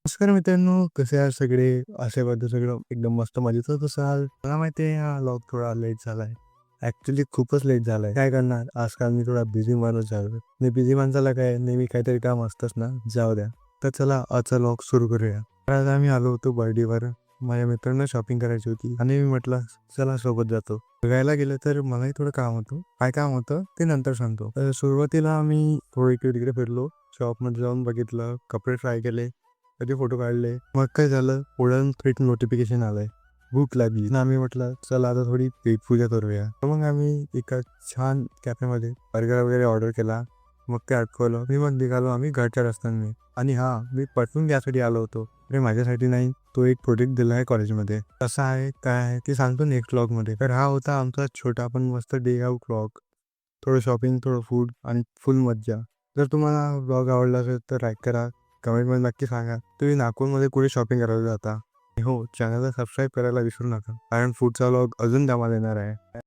नमस्कार मित्रांनो, कसे आहात सगळे? आशा करतो सगळं एकदम मस्त मजेतच असाल. मला माहिती आहे हा व्लॉग थोडा लेट झालाय. ॲक्चुअली खूपच लेट झालाय. काय करणार? आजकाल मी थोडा बिझी माणूस झालोय. आणि बिझी माणसाला काय नेहमी काहीतरी काम असतंच ना, जाऊ द्या. तर चला आजचा व्लॉग सुरू करूया. तर आज आम्ही आलो होतो बर्डीवर. माझ्या मित्रांना शॉपिंग करायची होती आणि मी म्हटलं चला सोबत जातो. बघायला गेलं तर मलाही थोडं काम होतं. काय काम होतं ते नंतर सांगतो. तर सुरुवातीला आम्ही थोडं इकडे-तिकडे फिरलो. शॉपमध्ये जाऊन बघितलं, कपडे ट्राय केले. कधी फोटो काढले. मग काय झालं, पुढं थेट नोटिफिकेशन आलंय. भूक लागली ना, आम्ही म्हटलं चला आता थोडी पेट पूजा करूया. तर मग आम्ही एका छान कॅफेमध्ये बर्गर वगैरे ऑर्डर केला. मग ते अडकवलं. मी मग निघालो आम्ही घरच्या रस्त्याने. आणि मी परतून यासाठी आलो होतो. अरे माझ्यासाठी नाही, तो एक प्रोजेक्ट दिला आहे कॉलेजमध्ये. कसा आहे, काय आहे ते सांगतो नेक्स्ट व्लॉगमध्ये. तर हा होता आमचा छोटा पण मस्त डे आउट व्लॉग. थोडं शॉपिंग, थोडं फूड आणि फुल मज्जा. जर तुम्हाला व्लॉग आवडला असेल तर लाईक करा. कमेंटमध्ये नक्की सांगा तुम्ही नागपूरमध्ये कुठे शॉपिंग करायला जाता. आणि हो, चॅनलला सबस्क्राईब करायला विसरू नका, कारण पुढचा व्लॉग अजून धमाल येणार आहे.